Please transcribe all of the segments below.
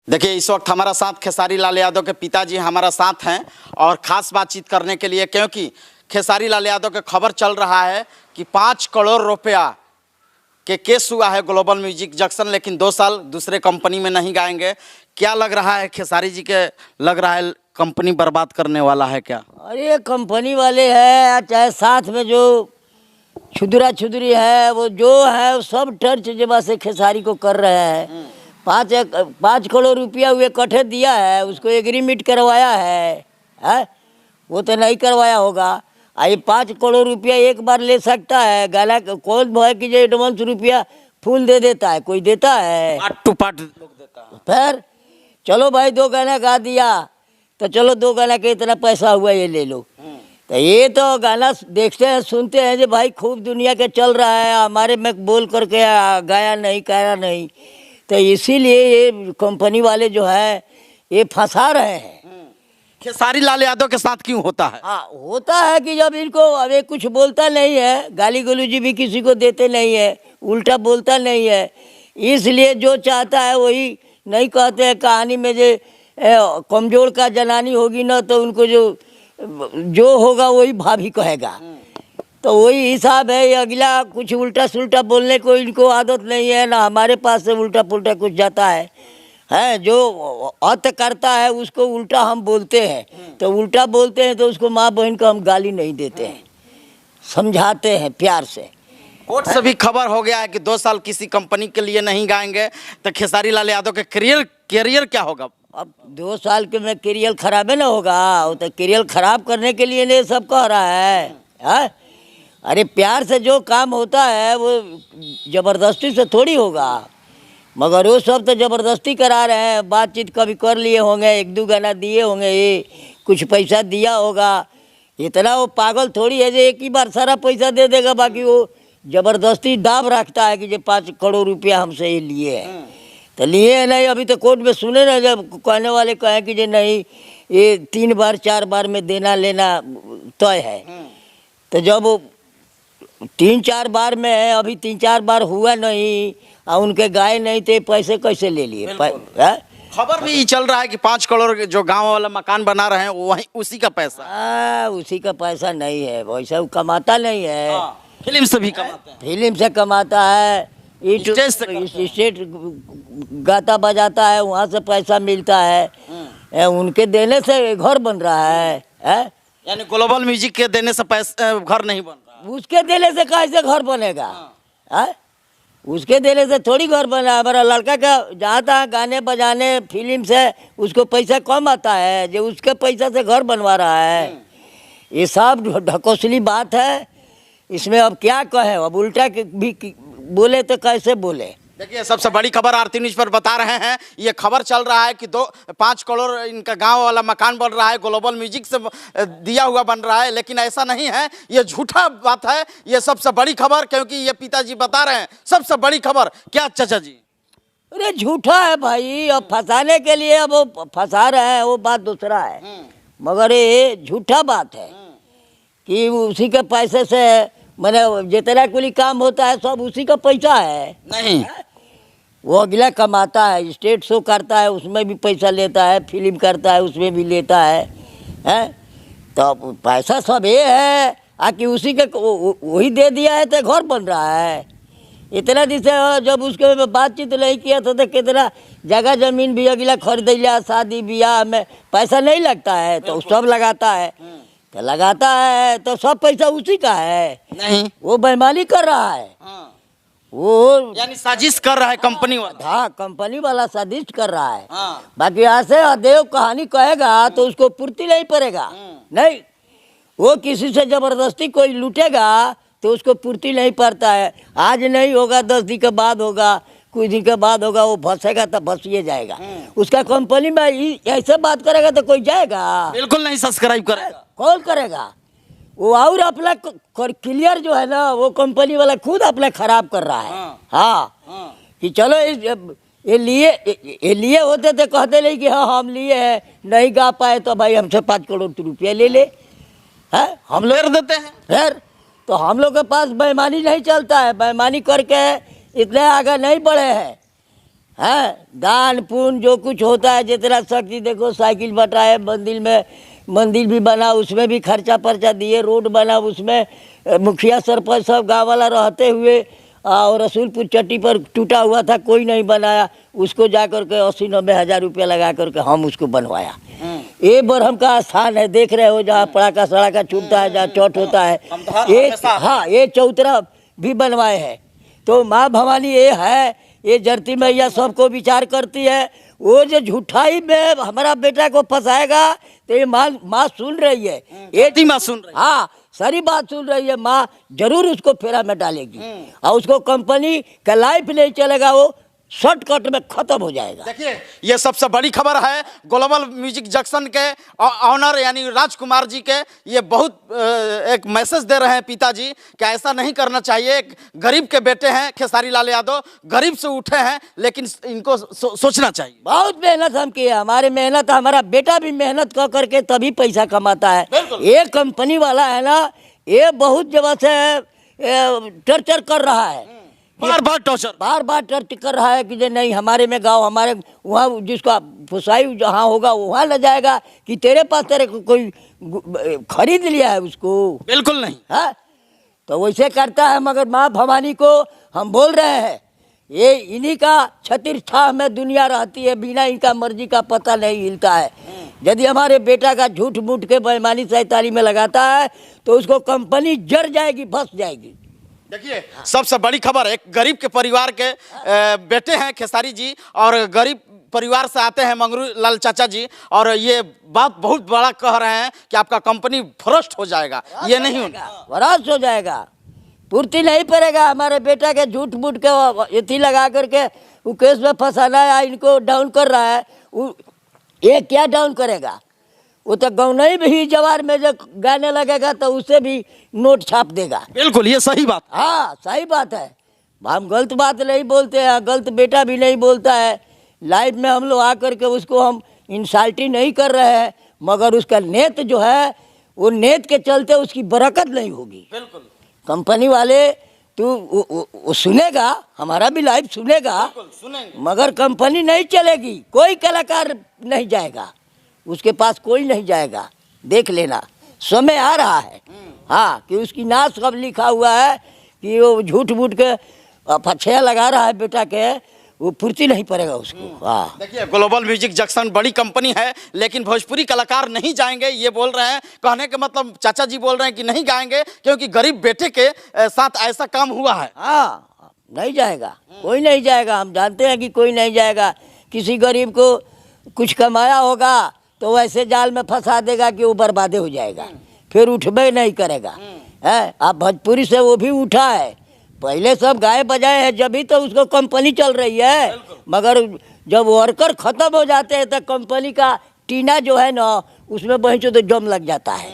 देखिए, इस वक्त हमारा साथ खेसारी लाल यादव के पिताजी हमारा साथ हैं और ख़ास बातचीत करने के लिए, क्योंकि खेसारी लाल यादव के खबर चल रहा है कि 5 करोड़ रुपया के केस हुआ है ग्लोबल म्यूजिक जंक्शन, लेकिन 2 साल दूसरे कंपनी में नहीं गाएंगे। क्या लग रहा है खेसारी जी के? लग रहा है कंपनी बर्बाद करने वाला है क्या? अरे कंपनी वाले हैं चाहे साथ में जो छुदरा छुदरी है वो जो है सब टर्च जमा से खेसारी को कर रहे हैं। 5 करोड़ रुपया वो इकट्ठे दिया है, उसको एग्रीमेंट करवाया है? वो तो नहीं करवाया होगा। ये 5 करोड़ रुपया एक बार ले सकता है? गाला कौन भय कि जो एडवांस रुपया फुल दे देता है? कोई देता है? पार्ट टू पार्ट लोग देता है। फिर चलो भाई 2 गाना गा दिया तो चलो 2 गाना के इतना पैसा हुआ ये ले लो। तो ये तो गाना देखते हैं सुनते हैं जो भाई खूब दुनिया के चल रहा है, हमारे में बोल करके गाया नहीं कहा नहीं, तो इसीलिए ये कंपनी वाले जो है ये फंसा रहे हैं। खेसारी लाल यादव के साथ क्यों होता है? हाँ, होता है कि जब इनको अभी कुछ बोलता नहीं है, गाली गलौजी भी किसी को देते नहीं है, उल्टा बोलता नहीं है, इसलिए जो चाहता है वही नहीं कहते हैं। कहानी में जो कमजोर का जनानी होगी ना तो उनको जो होगा वही भाभी कहेगा, तो वही हिसाब है। अगला कुछ उल्टा सुल्टा बोलने को इनको आदत नहीं है ना, हमारे पास से उल्टा पुल्टा कुछ जाता है जो हत्या करता है उसको उल्टा हम बोलते हैं, तो उल्टा बोलते हैं तो उसको माँ बहन को हम गाली नहीं देते हैं, समझाते हैं प्यार से। कोर्ट से भी खबर हो गया है कि 2 साल किसी कंपनी के लिए नहीं गाएंगे तो खेसारी लाल यादव के करियर क्या होगा? अब 2 साल के में करियर खराब है ना होगा, वो तो करियर खराब करने के लिए नहीं सब कह रहा है? अरे प्यार से जो काम होता है वो ज़बरदस्ती से थोड़ी होगा, मगर वो सब तो ज़बरदस्ती करा रहे हैं। बातचीत कभी कर लिए होंगे, 1-2 गाना दिए होंगे, ये कुछ पैसा दिया होगा, इतना वो पागल थोड़ी है जो एक ही बार सारा पैसा दे देगा। बाकी वो ज़बरदस्ती दाब रखता है कि जो 5 करोड़ रुपया हमसे ये लिए हैं, तो लिए नहीं। अभी तो कोर्ट में सुने ना, जब कहने वाले कहें कि जो नहीं ये 3 बार 4 बार में देना लेना तय है, तो जब 3-4 बार में है, अभी 3-4 बार हुआ नहीं और उनके गाय नहीं तो पैसे कैसे ले लिए? खबर भी चल रहा है कि 5 करोड़ जो गांव वाला मकान बना रहे हैं वही उसी का पैसा। उसी का पैसा नहीं है, वैसा वो कमाता नहीं है। फिल्म से भी कमाते हैं। फिल्म से कमाता है, स्टेट गाता बजाता है, वहाँ से पैसा मिलता है। उनके देने से घर बन रहा है? यानी ग्लोबल म्यूजिक के देने से पैसा घर नहीं बन रहा? उसके देने से कैसे घर बनेगा? उसके देने से थोड़ी घर बना। हमारा लड़का का जाता है गाने बजाने फिल्म से, उसको पैसा कम आता है, जो उसके पैसा से घर बनवा रहा है। ये सब ढकोसली बात है, इसमें अब क्या कहे? अब उल्टा भी बोले तो कैसे बोले? देखिए, सबसे बड़ी खबर आरती न्यूज पर बता रहे हैं। ये खबर चल रहा है कि 5 करोड़ इनका गांव वाला मकान बन रहा है, ग्लोबल म्यूजिक से दिया हुआ बन रहा है, लेकिन ऐसा नहीं है, ये झूठा बात है। ये सबसे बड़ी खबर, क्योंकि ये पिताजी बता रहे हैं सबसे बड़ी खबर। क्या चाचा जी? अरे झूठा है भाई, अब फंसाने के लिए अब वो फंसा रहे हैं, वो बात दूसरा है, मगर ये झूठा बात है कि उसी के पैसे से मैंने जितना कुछ काम होता है सब उसी का पैसा है। नहीं, वो अगला कमाता है, स्टेट शो करता है उसमें भी पैसा लेता है, फिल्म करता है उसमें भी लेता है? तो पैसा सब ये है कि उसी के वही दे दिया है तो घर बन रहा है। इतना दिन से जब उसके बातचीत नहीं किया था तो कितना जगह जमीन भी अगला खरीद लिया, शादी ब्याह में पैसा नहीं लगता है तो सब लगाता है, तो लगाता है तो सब पैसा उसी का है। नहीं, वो बेईमानी कर रहा है। वो यानी साजिश कर रहा है कंपनी वाला। हाँ, कंपनी वाला साजिश कर रहा है। बाकी ऐसे अदेव कहानी कहेगा तो उसको पूर्ति नहीं पड़ेगा। नहीं, वो किसी से जबरदस्ती कोई लूटेगा तो उसको पूर्ति नहीं पड़ता है। आज नहीं होगा, 10 दिन के बाद होगा, कुछ दिन के बाद होगा, वो फंसेगा तो फंसिए जाएगा। उसका कंपनी में ऐसे बात करेगा तो कोई जाएगा? बिल्कुल नहीं सब्सक्राइब करेगा। कौन करेगा? वो और अपना क्लियर जो है ना, वो कंपनी वाला खुद अपना खराब कर रहा है। हाँ, कि चलो ये लिए होते तो कहते नहीं कि हाँ हम लिए हैं, नहीं गा पाए तो भाई हमसे 5 करोड़ रुपया ले ले। हम लोग देते हैं फिर तो हम लोग के पास बेईमानी नहीं चलता है, बेईमानी करके इतने आगे नहीं बढ़े हैं। है दान पुण्य जो कुछ होता है, जितना शक्ति, देखो साइकिल बटाए, मंदिर भी बना, उसमें भी खर्चा पर्चा दिए, रोड बना, उसमें मुखिया सरपंच सब गाँव वाला रहते हुए, और रसूलपुर चट्टी पर टूटा हुआ था, कोई नहीं बनाया, उसको जा कर के 80-90 हज़ार रुपया लगा करके हम उसको बनवाया। ये बरहम का स्थान है, देख रहे हो, जहाँ पड़ाका सड़ाका छूटता है, जहाँ चौट होता है, ये हाँ ये चौतरा भी बनवाए हैं। तो माँ भवानी ये है, ये जरती मैया सबको विचार करती है। वो जो झूठाई में हमारा बेटा को फंसाएगा, तो ये माँ सुन रही है, ये माँ सुन रही है, हाँ सारी बात सुन रही है। माँ जरूर उसको फेरा में डालेगी, और उसको कंपनी का लाइफ नहीं चलेगा, वो शॉर्टकट में खत्म हो जाएगा। देखिए, ये सबसे बड़ी खबर है ग्लोबल म्यूजिक जंक्शन के ऑनर यानी राजकुमार जी के। ये बहुत एक मैसेज दे रहे हैं पिताजी कि ऐसा नहीं करना चाहिए। एक गरीब के बेटे हैं खेसारी लाल यादव, गरीब से उठे हैं, लेकिन इनको सोचना चाहिए। बहुत मेहनत हम किए, हमारी मेहनत, हमारा बेटा भी मेहनत कर करके तभी पैसा कमाता है। ये कंपनी वाला है ना, ये बहुत जगह से टर्चर कर रहा है, बार बार टर्च कर रहा है कि जे नहीं हमारे में गाँव, हमारे वहाँ जिसका फुसाई जहाँ होगा वहाँ ले जाएगा, कि तेरे पास तेरे को कोई खरीद लिया है उसको, बिल्कुल नहीं है। तो वैसे करता है। मगर माँ भवानी को हम बोल रहे हैं, ये इन्हीं का छतिर छाह में दुनिया रहती है, बिना इनका मर्जी का पता नहीं हिलता है। यदि हमारे बेटा का झूठ मूठ के बेईमानी सैतानी में लगाता है, तो उसको कंपनी जर जाएगी, फंस जाएगी। देखिए, सबसे बड़ी खबर, एक गरीब के परिवार के बेटे हैं खेसारी जी, और गरीब परिवार से आते हैं मंगरू लाल चाचा जी, और ये बात बहुत बड़ा कह रहे हैं कि आपका कंपनी भ्रष्ट हो जाएगा। ये नहीं होगा, भ्रष्ट हो जाएगा, पूर्ति नहीं पड़ेगा। हमारे बेटा के झूठ मूठ के इथी लगा करके वो केस में फंसाना है, इनको डाउन कर रहा है। ये क्या डाउन करेगा? वो तो गौनई में ही जवार में जो गाने लगेगा, तो उससे भी नोट छाप देगा। बिल्कुल, ये सही बात, हाँ सही बात है। हम गलत बात नहीं बोलते हैं, गलत बेटा भी नहीं बोलता है। लाइफ में हम लोग आकर के उसको हम इंसल्टी नहीं कर रहे हैं, मगर उसका नेत जो है, वो नेत के चलते उसकी बरकत नहीं होगी। बिल्कुल, कंपनी वाले वो सुनेगा, हमारा भी लाइफ सुनेगा, मगर कंपनी नहीं चलेगी, कोई कलाकार नहीं जाएगा, उसके पास कोई नहीं जाएगा। देख लेना, समय आ रहा है, हाँ, कि उसकी नाश कब लिखा हुआ है कि वो झूठ मूठ के फछिया लगा रहा है बेटा के, वो पूर्ति नहीं पड़ेगा उसको। हाँ, देखिए, ग्लोबल म्यूजिक जंक्शन बड़ी कंपनी है, लेकिन भोजपुरी कलाकार नहीं जाएंगे, ये बोल रहे हैं। कहने के मतलब चाचा जी बोल रहे हैं कि नहीं गाएंगे, क्योंकि गरीब बेटे के साथ ऐसा काम हुआ है। हाँ, नहीं जाएगा, कोई नहीं जाएगा। हम जानते हैं कि कोई नहीं जाएगा। किसी गरीब को कुछ कमाया होगा तो वैसे जाल में फंसा देगा कि वो बर्बादे हो जाएगा, फिर उठबे नहीं करेगा। है, अब भोजपुरी से वो भी उठा है, पहले सब गाए बजाए हैं, जब भी तो उसको कंपनी चल रही है। मगर जब वर्कर खत्म हो जाते हैं, तो कंपनी का टीना जो है ना, उसमें बहचो तो जम लग जाता है।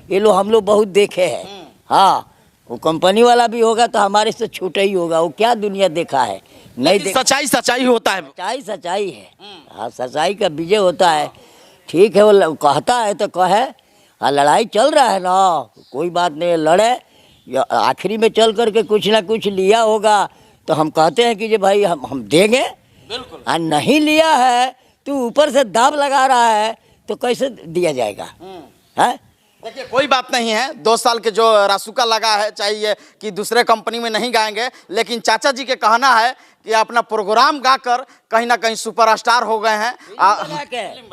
ये लोग हम लोग बहुत देखे हैं। हाँ, वो कंपनी वाला भी होगा तो हमारे से छोटा ही होगा। वो क्या दुनिया देखा है, नहीं देखा। सच्चाई होता है, सच्चाई है। हाँ, सच्चाई का विजय होता है। ठीक है, वो कहता है तो कहे, हाँ लड़ाई चल रहा है ना, कोई बात नहीं, लड़े, आखिरी में चल करके कुछ ना कुछ लिया होगा तो हम कहते हैं कि जे भाई हम देंगे। बिल्कुल, हाँ, नहीं लिया है तो ऊपर से दाब लगा रहा है तो कैसे दिया जाएगा? है, देखिए, कोई बात नहीं है। 2 साल के जो रासुका लगा है, चाहिए कि दूसरे कंपनी में नहीं गाएंगे, लेकिन चाचा जी के कहना है कि अपना प्रोग्राम गाकर कहीं ना कहीं सुपरस्टार हो गए हैं।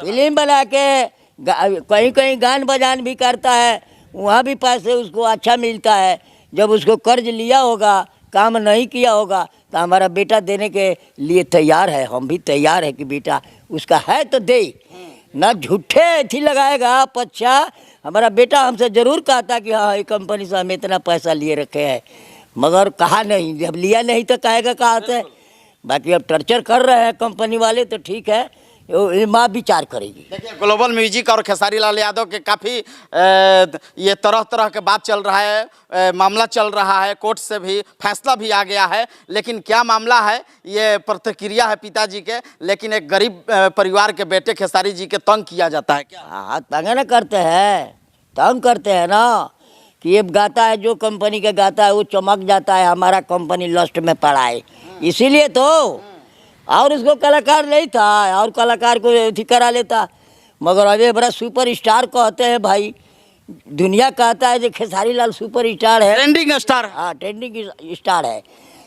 फिल्म बना के कहीं कहीं गान बजान भी करता है, वहाँ भी पैसे उसको अच्छा मिलता है। जब उसको कर्ज लिया होगा, काम नहीं किया होगा, तो हमारा बेटा देने के लिए तैयार है। हम भी तैयार है कि बेटा उसका है तो दे, ना झूठे थी लगाएगा पच्छा। हमारा बेटा हमसे जरूर कहता कि हाँ, ये कंपनी से हम इतना पैसा लिए रखे हैं, मगर कहा नहीं। जब लिया नहीं तो कहेगा कहाँ से? बाकी अब टर्चर कर रहे हैं कंपनी वाले, तो ठीक है, ये माँ विचार करेगी। देखिए, ग्लोबल म्यूजिक और खेसारी लाल यादव के काफ़ी ये तरह तरह के बात चल रहा है, मामला चल रहा है, कोर्ट से भी फैसला भी आ गया है। लेकिन क्या मामला है, ये प्रतिक्रिया है पिताजी के। लेकिन एक गरीब परिवार के बेटे खेसारी जी के तंग किया जाता है क्या? हाँ, तंग न करते हैं, तंग करते हैं ना, कि ये गाता है, जो कंपनी के गाता है वो चमक जाता है, हमारा कंपनी लस्ट में पड़ा है। इसीलिए तो और उसको कलाकार नहीं था और कलाकार को अथी करा लेता। मगर अभी बड़ा सुपर स्टार कहते हैं भाई, दुनिया कहता है जो खेसारी लाल सुपर स्टार है, ट्रेंडिंग स्टार। हाँ ट्रेंडिंग स्टार है।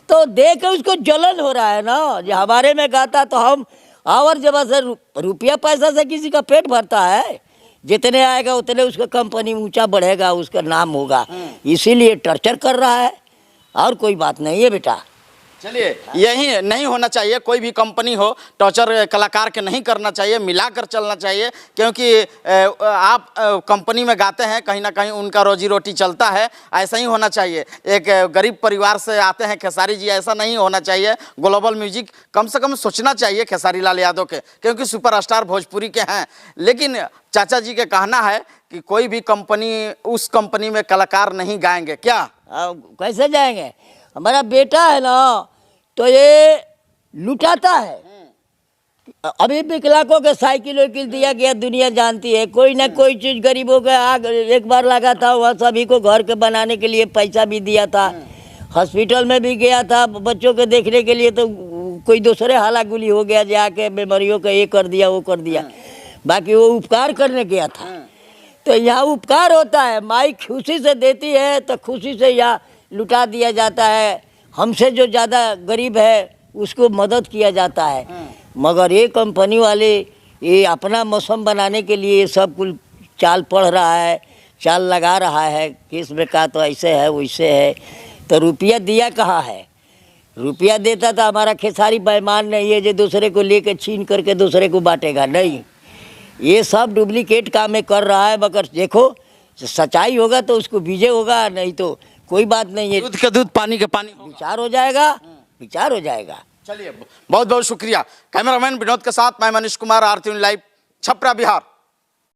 तो देख के उसको जलन हो रहा है ना, जो हमारे में गाता तो हम और जब से रुपया पैसा से किसी का पेट भरता है, जितने आएगा उतने उसका कंपनी ऊंचा बढ़ेगा, उसका नाम होगा, इसीलिए टर्चर कर रहा है और कोई बात नहीं है बेटा। चलिए, यही नहीं होना चाहिए, कोई भी कंपनी हो टॉर्चर कलाकार के नहीं करना चाहिए, मिलाकर चलना चाहिए, क्योंकि आप कंपनी में गाते हैं, कहीं ना कहीं उनका रोजी रोटी चलता है, ऐसा ही होना चाहिए। एक गरीब परिवार से आते हैं खेसारी जी, ऐसा नहीं होना चाहिए। ग्लोबल म्यूजिक कम से कम सोचना चाहिए खेसारी लाल यादव के, क्योंकि सुपरस्टार भोजपुरी के हैं। लेकिन चाचा जी के कहना है कि कोई भी कंपनी, उस कंपनी में कलाकार नहीं गाएंगे। क्या कैसे जाएंगे? हमारा बेटा है ना, तो ये लुटाता है। अभी विकलांगों के साइकिल वाइकिल दिया गया, दुनिया जानती है। कोई ना कोई चीज़ गरीबों के आग एक बार लगा था, वह सभी को घर के बनाने के लिए पैसा भी दिया था। हॉस्पिटल में भी गया था बच्चों के देखने के लिए, तो कोई दूसरे हाला गुली हो गया, जाके बीमारियों का ये कर दिया वो कर दिया। बाकी वो उपकार करने गया था। तो यहाँ उपकार होता है, माई खुशी से देती है तो खुशी से यहाँ लुटा दिया जाता है। हमसे जो ज़्यादा गरीब है उसको मदद किया जाता है। मगर ये कंपनी वाले ये अपना मौसम बनाने के लिए ये सब कुछ चाल पढ़ रहा है, चाल लगा रहा है कि इसमें का तो ऐसे है वैसे है। तो रुपया दिया कहाँ है? रुपया देता तो हमारा खेसारी बेईमान नहीं है जो दूसरे को लेकर छीन करके दूसरे को बांटेगा, नहीं। ये सब डुप्लीकेट काम कर रहा है। मगर देखो सच्चाई होगा तो उसको विजय होगा, नहीं तो कोई बात नहीं है। दूध का दूध पानी का पानी, विचार हो जाएगा, विचार हो जाएगा। चलिए, बहुत बहुत शुक्रिया। कैमरामैन विनोद के साथ मैं मनीष कुमार, आरती लाइव, छपरा, बिहार।